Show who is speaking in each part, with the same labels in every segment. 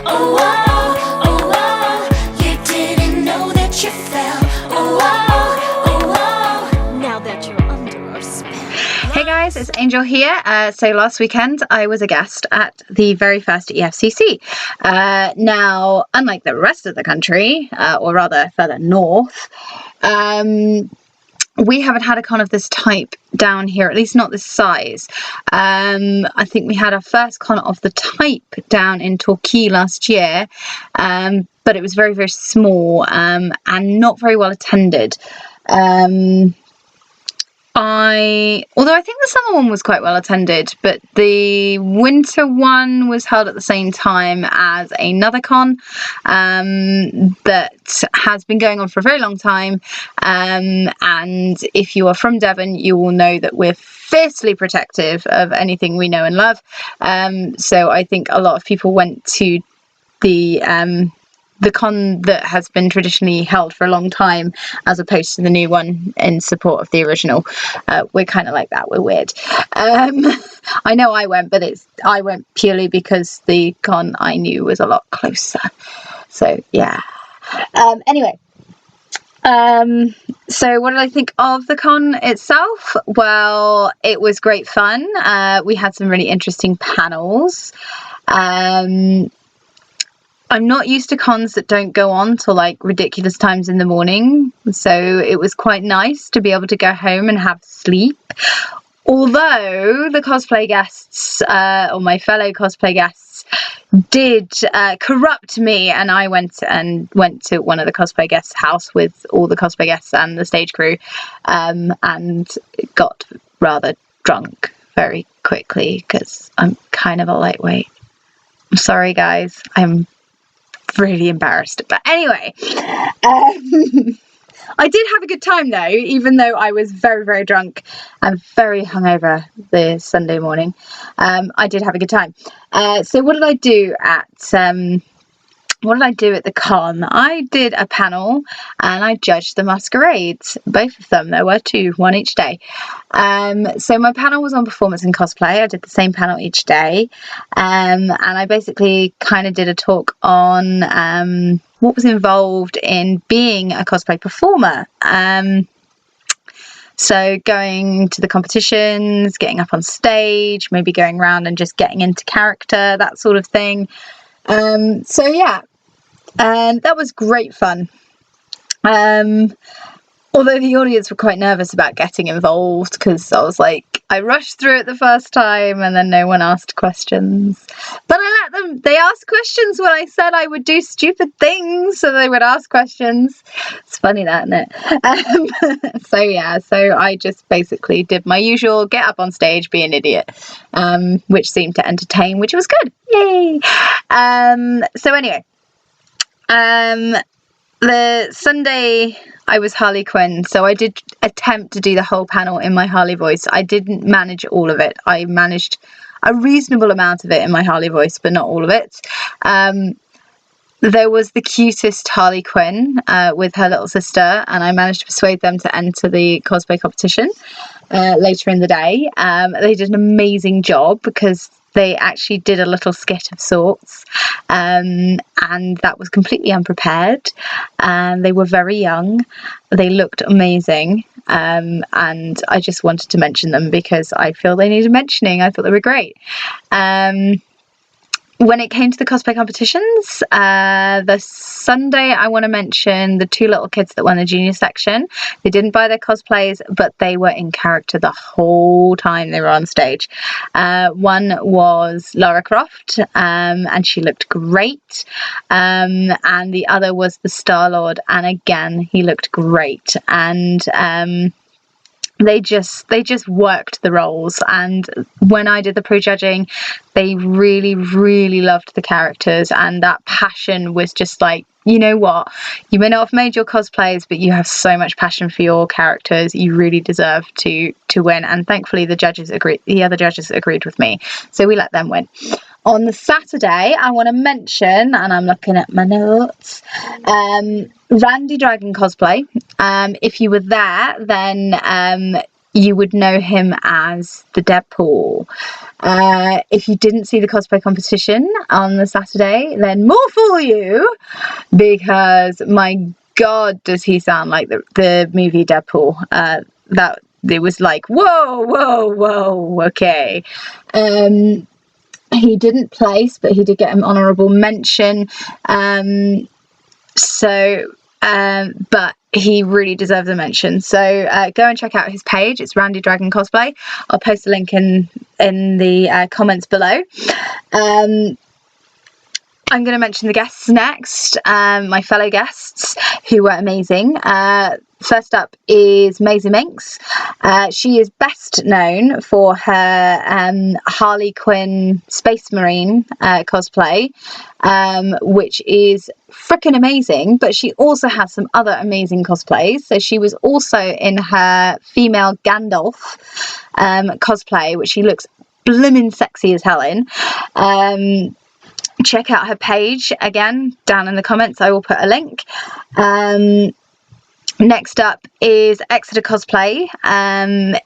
Speaker 1: Oh, oh, oh, oh, you didn't know that you fell. Oh, oh, oh, oh, now that you're under our spell.
Speaker 2: Hey guys, it's Angel here. So last weekend I was a guest at the very first EFCC. Now, unlike the rest of the country, or rather further north, we haven't had a con of this type down here, at least not this size. I think we had our first con of the type down in Torquay last year, but it was very, very small and not very well attended. Although I think the summer one was quite well attended, but the winter one was held at the same time as another con that has been going on for a very long time. And if you are from Devon, you will know that we're fiercely protective of anything we know and love. So I think a lot of people went to the con that has been traditionally held for a long time, as opposed to the new one in support of the original. We're kind of like that. We're weird. I know I went, but I went purely because the con I knew was a lot closer. So yeah. Anyway. So what did I think of the con itself? Well, it was great fun. We had some really interesting panels. I'm not used to cons that don't go on till like ridiculous times in the morning, so it was quite nice to be able to go home and have sleep. Although the cosplay guests, or my fellow cosplay guests, did corrupt me, and I went to one of the cosplay guests' house with all the cosplay guests and the stage crew, and got rather drunk very quickly because I'm kind of a lightweight. I'm sorry, guys. I'm really embarrassed, but anyway, I did have a good time though, even though I was very, very drunk and very hungover the Sunday morning. I did have a good time. So what did I do at the con? I did a panel and I judged the masquerades, both of them. There were two, one each day. So my panel was on performance and cosplay. I did the same panel each day, and I basically kind of did a talk on what was involved in being a cosplay performer. So going to the competitions, getting up on stage, maybe going around and just getting into character, that sort of thing. So yeah, that was great fun. Although the audience were quite nervous about getting involved, because I was like, I rushed through it the first time and then no one asked questions. But I let them, they asked questions when I said I would do stupid things, so they would ask questions. It's funny that, isn't it? So yeah, so I just basically did my usual get up on stage, be an idiot, which seemed to entertain, which was good. Yay! So anyway, the Sunday I was Harley Quinn, so I did attempt to do the whole panel in my Harley voice. I didn't manage all of it. I managed a reasonable amount of it in my Harley voice, but not all of it. There was the cutest Harley Quinn with her little sister, and I managed to persuade them to enter the cosplay competition later in the day. They did an amazing job because they actually did a little skit of sorts, and that was completely unprepared. They were very young. They looked amazing, and I just wanted to mention them because I feel they needed mentioning. I thought they were great. When it came to the cosplay competitions, the Sunday I want to mention the two little kids that won the junior section. They didn't buy their cosplays, but they were in character the whole time they were on stage. One was Lara Croft, and she looked great. And the other was the Star-Lord, and again, he looked great. And they just worked the roles, and when I did the prejudging, they really, really loved the characters, and that passion was just like, you know what, you may not have made your cosplays, but you have so much passion for your characters, you really deserve to win. And thankfully the other judges agreed with me, so we let them win. On the Saturday, I want to mention, and I'm looking at my notes, Randy Dragon cosplay. If you were there, then you would know him as the Deadpool. If you didn't see the cosplay competition on the Saturday, then more for you, because my God, does he sound like the movie Deadpool. That it was like, whoa, okay. He didn't place, but he did get an honourable mention. But he really deserves a mention. So go and check out his page. It's Randy Dragon Cosplay. I'll post a link in the comments below. I'm going to mention the guests next, my fellow guests who were amazing. First up is Maisie Minx. She is best known for her Harley Quinn Space Marine cosplay, which is freaking amazing, but she also has some other amazing cosplays. So she was also in her female Gandalf cosplay, which she looks blimmin' sexy as hell in. Check out her page again down in the comments. I will put a link. Next up is Exeter Cosplay.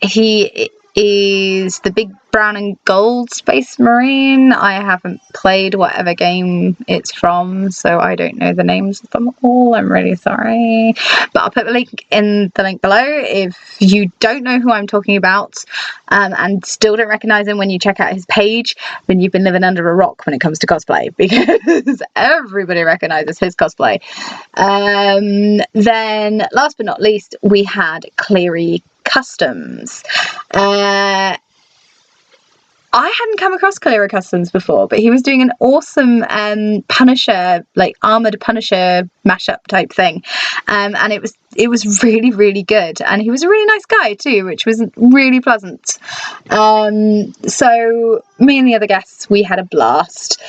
Speaker 2: He is the big brown and gold Space Marine. I haven't played whatever game it's from, so I don't know the names of them all. I'm really sorry, but I'll put the link in the link below. If you don't know who I'm talking about and still don't recognize him when you check out his page, then you've been living under a rock when it comes to cosplay, because everybody recognizes his cosplay. Then last but not least, we had Cleary Customs. I hadn't come across Cleary Customs before, but he was doing an awesome Punisher, like armored Punisher mashup type thing, and it was really, really good, and he was a really nice guy too, which was really pleasant. So me and the other guests, we had a blast.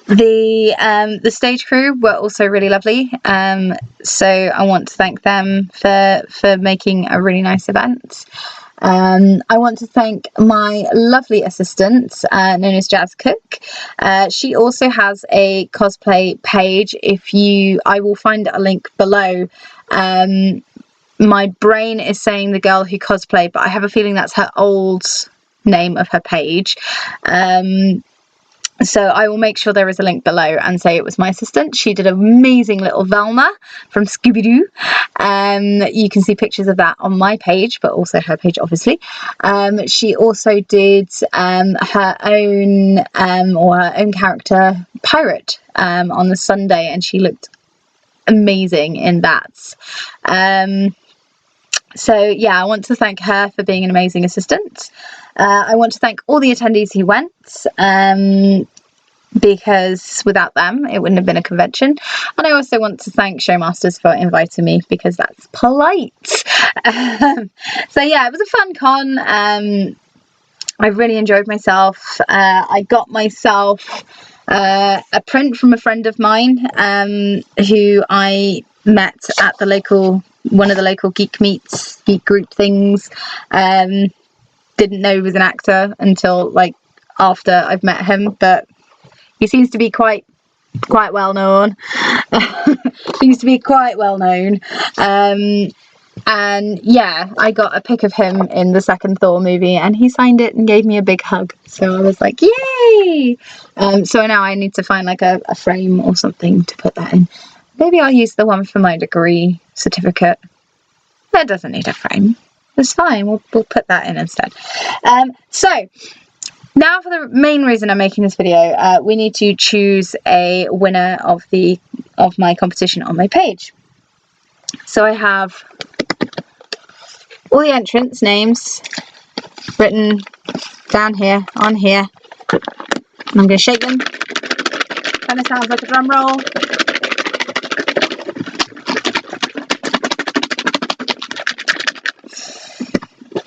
Speaker 2: The stage crew were also really lovely, so I want to thank them for making a really nice event. I want to thank my lovely assistant, known as Jazz Cook. She also has a cosplay page. I will find a link below. My brain is saying the girl who cosplayed, but I have a feeling that's her old name of her page. So I will make sure there is a link below and say it was my assistant. She did an amazing little Velma from Scooby-Doo. You can see pictures of that on my page, but also her page, obviously. She also did her own character, Pirate, on the Sunday, and she looked amazing in that. So yeah, I want to thank her for being an amazing assistant. I want to thank all the attendees who went, because without them it wouldn't have been a convention. And I also want to thank Showmasters for inviting me, because that's polite. So yeah, it was a fun con. I really enjoyed myself. I got myself a print from a friend of mine who I met at one of the local geek group things. Didn't know he was an actor until like after I've met him, but he seems to be quite well known. And yeah, I got a pic of him in the second Thor movie, and he signed it and gave me a big hug. So I was like, yay! So now I need to find like a frame or something to put that in. Maybe I'll use the one for my degree certificate. That doesn't need a frame. It's fine. We'll put that in instead. So now for the main reason I'm making this video, we need to choose a winner of my competition on my page. So I have all the entrants' names written down here, on here. And I'm going to shake them. Kind of sounds like a drum roll.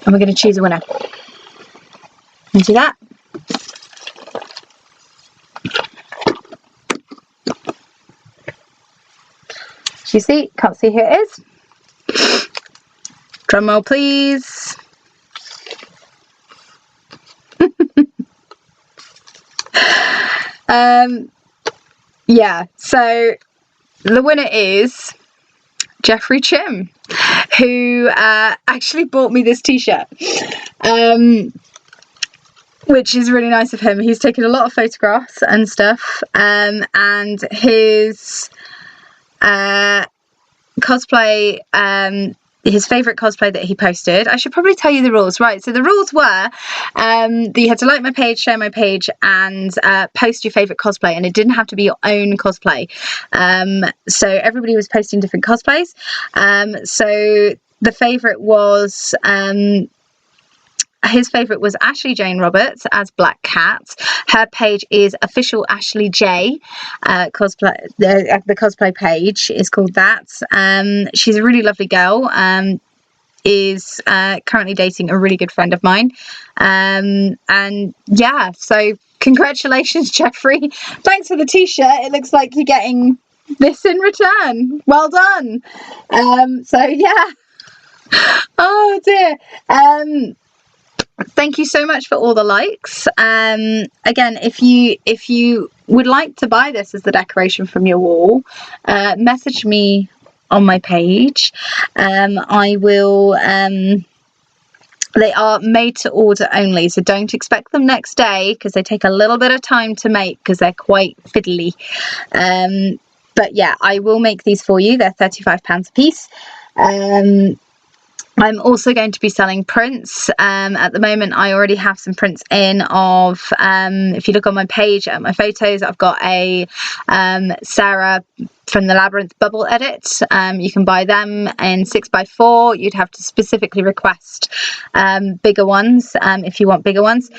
Speaker 2: And we're going to choose a winner. And do that. Do you see? Can't see who it is. Drum roll, please. Yeah, so the winner is Jeffrey Chim, who actually bought me this t-shirt, which is really nice of him. He's taken a lot of photographs and stuff, and his cosplay, his favourite cosplay that he posted. I should probably tell you the rules. Right, so the rules were that you had to like my page, share my page, and post your favourite cosplay, and it didn't have to be your own cosplay. So everybody was posting different cosplays. So the favourite was his favourite was Ashley Jane Roberts as Black Cat. Her page is official Ashley J cosplay. The cosplay page is called that. She's a really lovely girl. Is currently dating a really good friend of mine. And yeah, so congratulations, Jeffrey. Thanks for the t-shirt. It looks like you're getting this in return. Well done. So yeah. Oh dear. Thank you so much for all the likes. Again, if you would like to buy this as the decoration from your wall, message me on my page. I will. They are made to order only, so don't expect them next day because they take a little bit of time to make because they're quite fiddly. But yeah, I will make these for you. They're £35 a piece. I'm also going to be selling prints. At the moment, I already have some prints in of, if you look on my page at my photos, I've got a Sarah from the Labyrinth bubble edit. You can buy them in 6x4. You'd have to specifically request bigger ones if you want bigger ones.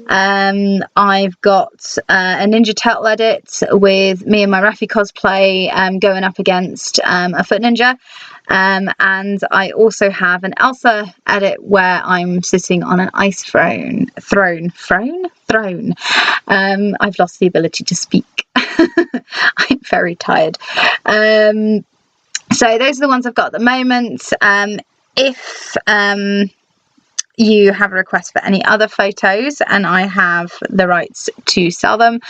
Speaker 2: I've got a Ninja Turtle edit with me and my Raffi cosplay going up against a Foot Ninja. And I also have an Elsa edit where I'm sitting on an ice throne. I've lost the ability to speak. I'm very tired. So those are the ones I've got at the moment. If you have a request for any other photos and I have the rights to sell them,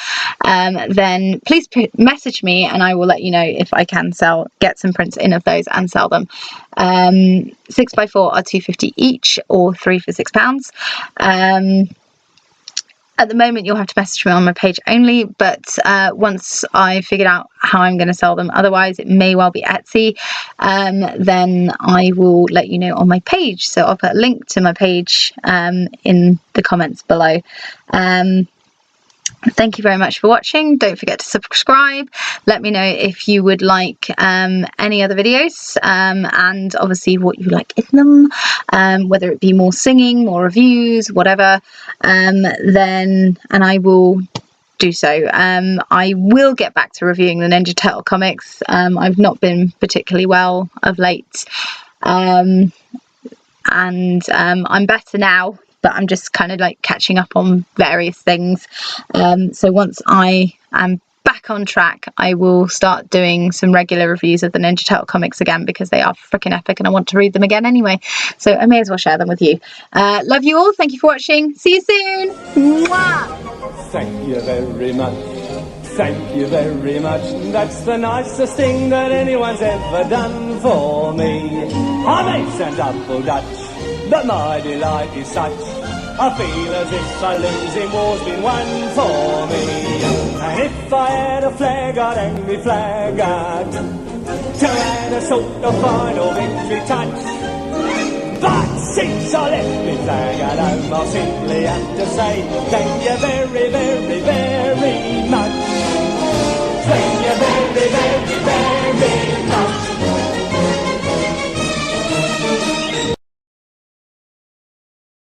Speaker 2: then please message me and I will let you know if I can get some prints in of those and sell them. 6x4 are £2.50 each, or 3 for £6. At the moment, you'll have to message me on my page only, but once I figured out how I'm going to sell them, otherwise it may well be Etsy, then I will let you know on my page. So I'll put a link to my page in the comments below. Thank you very much for watching. Don't forget to subscribe. Let me know if you would like any other videos, and obviously what you like in them, whether it be more singing, more reviews, whatever, then I will do so. I will get back to reviewing the Ninja Turtle comics. I've not been particularly well of late, and I'm better now, but I'm just kind of like catching up on various things. So once I am back on track, I will start doing some regular reviews of the Ninja Turtle comics again, because they are freaking epic and I want to read them again anyway. So I may as well share them with you. Love you all. Thank you for watching. See you soon. Mwah!
Speaker 3: Thank you very much. Thank you very much. That's the nicest thing that anyone's ever done for me. I may sound double Dutch, but my delight is such. I feel as if a losing war's been won for me. And if I had a flag, I'd hang me flag out to add a sort of final victory touch. But since I left me flag at home, I'll simply have to say thank you very, very, very much.